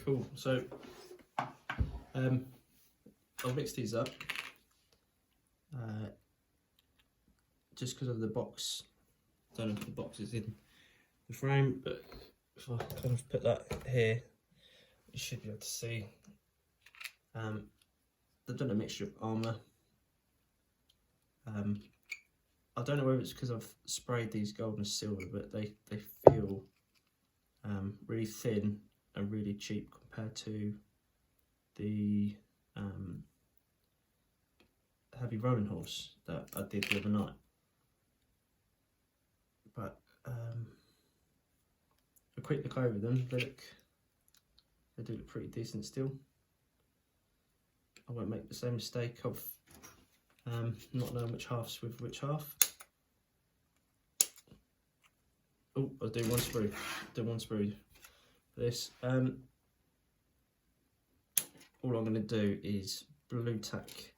Cool. So I'll mix these up just because of the box. I don't know if the box is in the frame, but if I kind of put that here, you should be able to see. They've done a mixture of armour. I don't know whether it's because I've sprayed these gold and silver, but they feel really thin and really cheap compared to the heavy Roman horse that I did the other night. But a quick look over them, they do look pretty decent still. I won't make the same mistake of not knowing which half's with which half. Oh, I'll do one sprue. Do one sprue for this. All I'm going to do is blue tack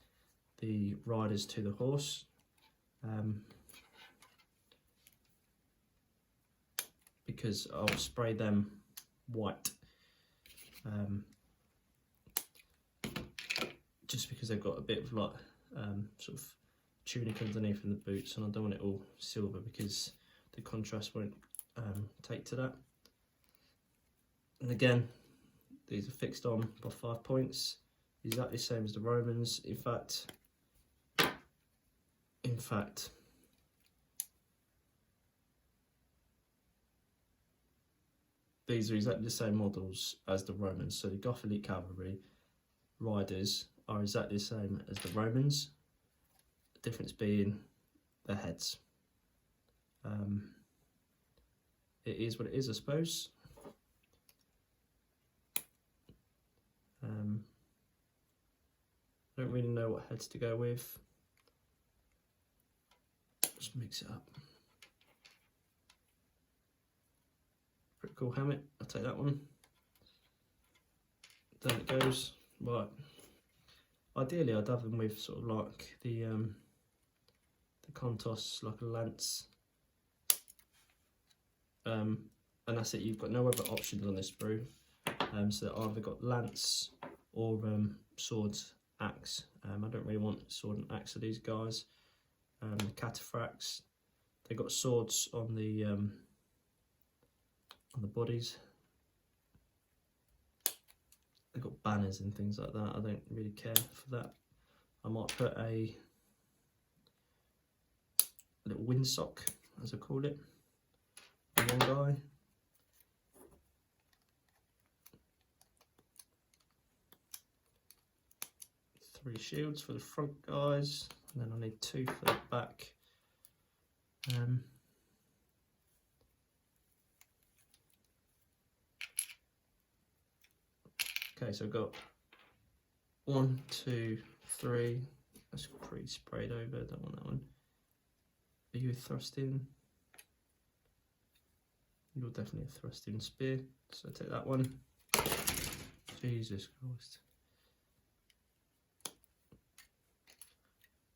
the riders to the horse. Because I'll spray them white. Just because they've got a bit of like sort of tunic underneath in the boots, and I don't want it all silver because the contrast won't take to that. And again, these are fixed on by 5 points, exactly the same as the Romans. In fact, these are exactly the same models as the Romans. So the Goth Elite Cavalry riders are exactly the same as the Romans. The difference being their heads. It is what it is, I suppose. I don't really know what heads to go with. Just mix it up. Pretty cool helmet, I'll take that one. Down it goes. Right. Ideally I'd have them with sort of like the Contos, like a lance. And that's it, you've got no other options on this sprue. So I've either got lance or swords, axe. I don't really want sword and axe of these guys. The cataphracts, they've got swords on the bodies. They've got banners and things like that. I don't really care for that. I might put a little windsock, as I call it, on one guy. Three shields for the front guys, and then I need two for the back. Okay, so I've got 1, 2, 3. That's pretty sprayed over, don't want that one. Are you a thrusting? You're definitely a thrusting spear, so I take that one. Jesus Christ.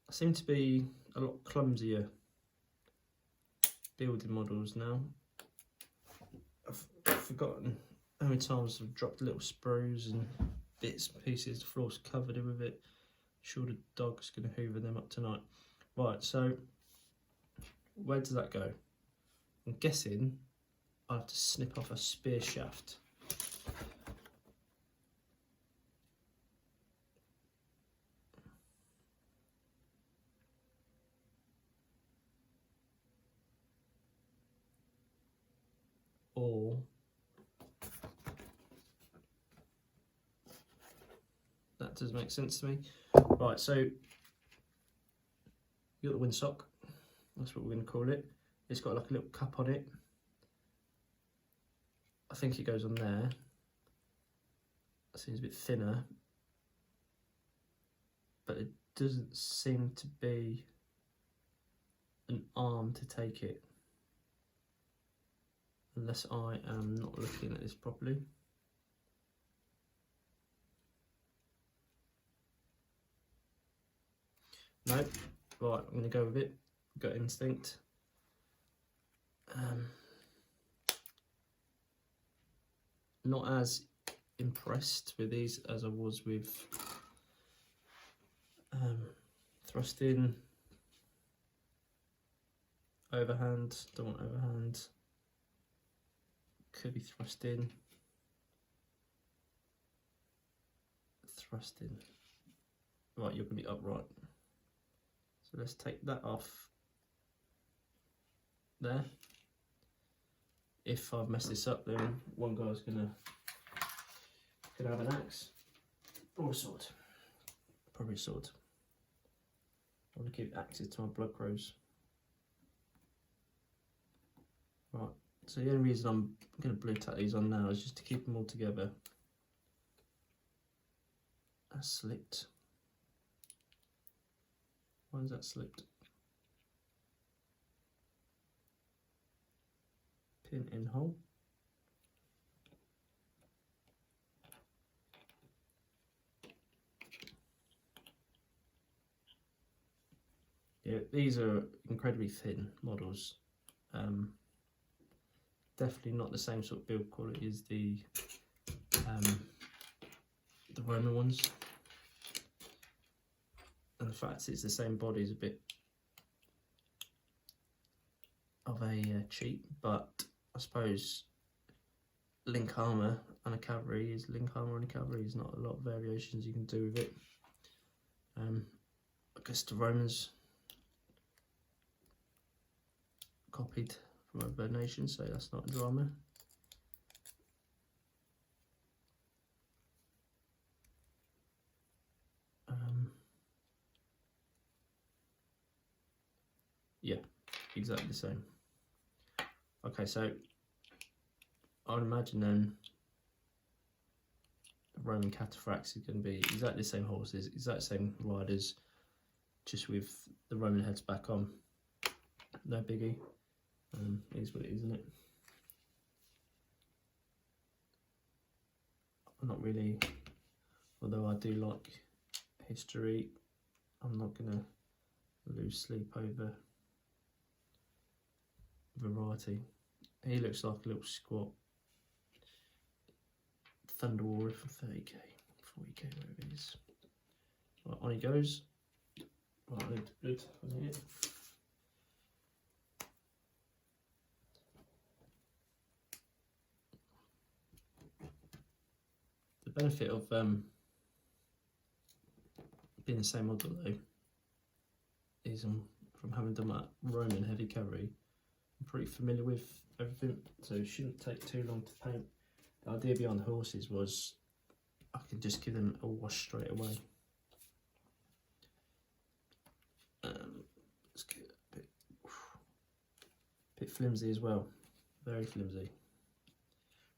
I seem to be a lot clumsier building models now. I've forgotten how many times I've dropped little sprues and bits and pieces. The floor's covered with it. Sure, the dog's going to hoover them up tonight. Right, so where does that go? I'm guessing I have to snip off a spear shaft. Or that does make sense to me. Right, so you got the windsock. That's what we're going to call it. It's got like a little cup on it. I think it goes on there. It seems a bit thinner, but it doesn't seem to be an arm to take it, unless I am not looking at this properly. Nope. Right, I'm going to go with it. Gut instinct. Not as impressed with these as I was with thrust in, overhand, don't want overhand, could be thrust in, thrust in. Right, you're going to be upright. So let's take that off there. If I've messed this up, then one guy's gonna have an axe or a sword. Probably a sword. I want to keep axes to my blood crows. Right, so the only reason I'm going to blue tack these on now is just to keep them all together. That's slipped. Why is that slipped? Pin in hole. Yeah, these are incredibly thin models. Definitely not the same sort of build quality as the Roman ones. And the fact it's the same body is a bit of a cheat, but I suppose link armour and a cavalry is link armour and a cavalry. There's not a lot of variations you can do with it. I guess the Romans copied from other nations, so that's not a drama. Yeah, exactly the same. Okay, so I would imagine then the Roman cataphracts is going to be exactly the same horses, exactly the same riders, just with the Roman heads back on. No biggie. It is what it is, isn't it? I'm not really, although I do like history, I'm not going to lose sleep over variety. He looks like a little squat Thunder Warrior for 30k, 40k, whatever it is. Right, on he goes. Right, I need to blood on here. The benefit of being the same model though is from having done that Roman heavy cavalry, I'm pretty familiar with everything, so it shouldn't take too long to paint. The idea behind the horses was I could just give them a wash straight away. Let's get a bit flimsy as well, very flimsy.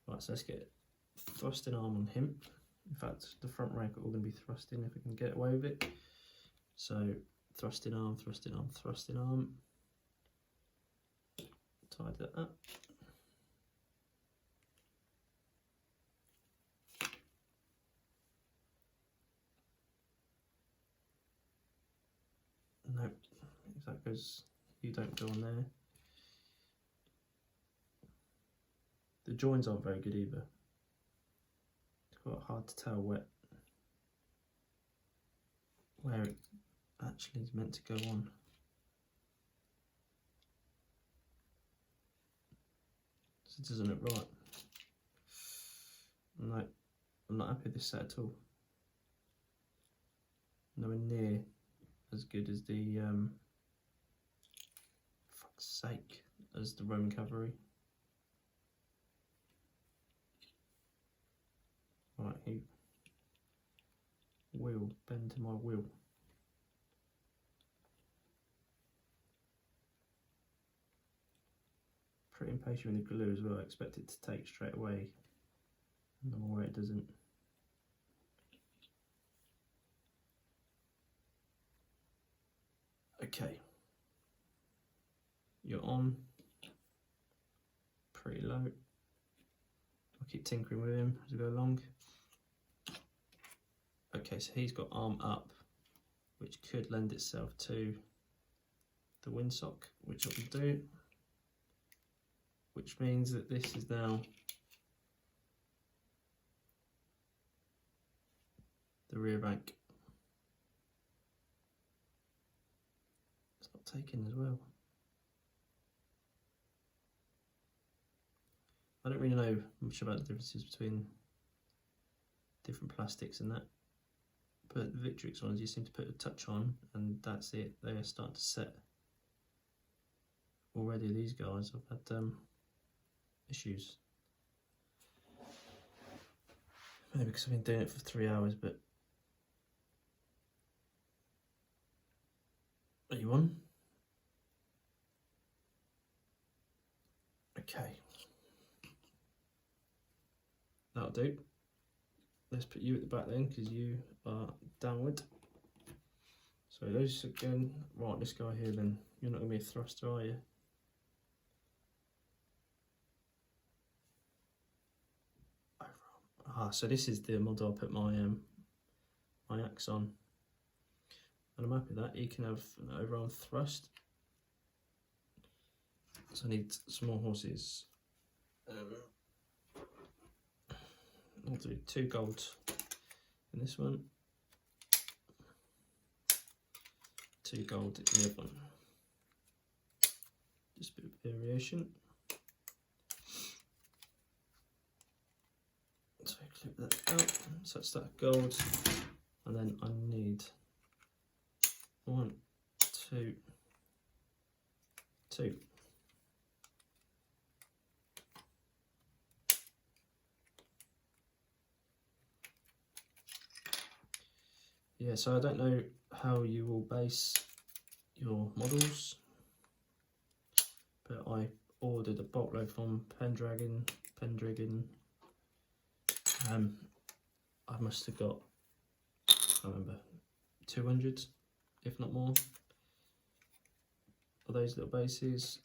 Right, so let's get thrusting arm on him. In fact, the front rank are all going to be thrusting if we can get away with it. So thrusting arm, thrusting arm, thrusting arm. Tidy that up. Nope, if that goes, you don't go on there. The joins aren't very good either. It's quite hard to tell where it actually is meant to go on. So it doesn't look right. No, I'm not happy with this set at all. Nowhere near as good as the fuck's sake, as the Roman cavalry. Right, he will bend to my will. Pretty impatient with the glue as well. I expect it to take straight away. No more it doesn't. Okay, you're on pretty low. I'll keep tinkering with him as we go along. Okay, so he's got arm up, which could lend itself to the windsock, which I will do, which means that this is now the rear rank. It's not taken as well. I don't really know much about the differences between different plastics and that, but the Victrix ones you seem to put a touch on and that's it, they are starting to set. Already these guys have had issues. Maybe because I've been doing it for 3 hours, but are you on? Okay. That'll do. Let's put you at the back then, because you are downward. So those again, right, this guy here then, you're not going to be a thruster, are you? Ah, so this is the model I put my my axe on. And I'm happy with that. You can have an overarm thrust. So I need some more horses. I'll do 2 gold in this one, 2 gold in the other one. Just a bit of variation. So clip that out, so that's that gold, and then I need 1, 2, 2. Yeah, so I don't know how you will base your models, but I ordered a bolt load from Pendragon. I must have got, I remember, 200, if not more, of those little bases,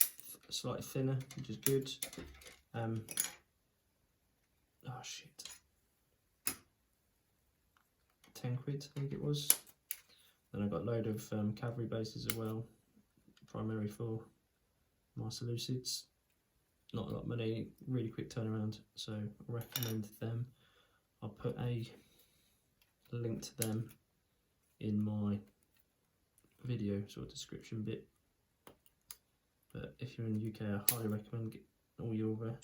slightly thinner, which is good. Oh shit. 10 quid, I think it was. Then I got a load of Cavalry bases as well, primarily for my Seleucids. Not a lot of money, really quick turnaround, so I recommend them. I'll put a link to them in my video sort of description bit. But if you're in the UK, I highly recommend get all your,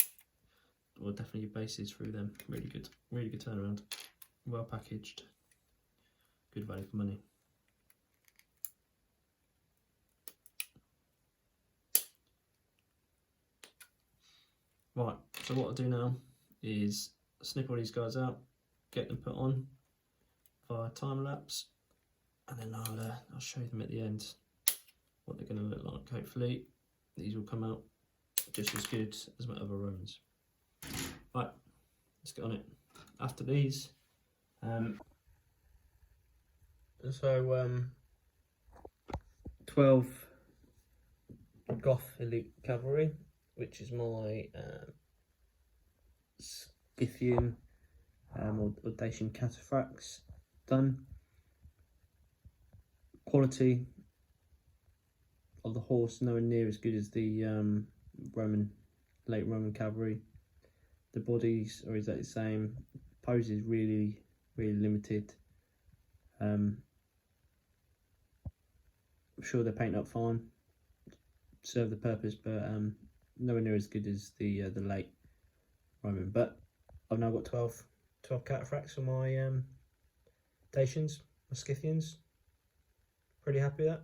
or definitely your bases through them. Really good turnaround, well packaged. Good value for money. Right, so what I'll do now is snip all these guys out, get them put on via time lapse, and then I'll show them at the end what they're going to look like. Hopefully these will come out just as good as my other Romans. Right, let's get on it. After these, 12 Goth Elite Cavalry, which is my Scythian or Dacian cataphracts done. Quality of the horse nowhere near as good as the late Roman cavalry. The bodies are exactly the same. Pose is really limited. I'm sure they're painted up fine, serve the purpose, but nowhere near as good as the late Roman. But I've now got 12 cataphracts for my Dacians, my Scythians. Pretty happy with that.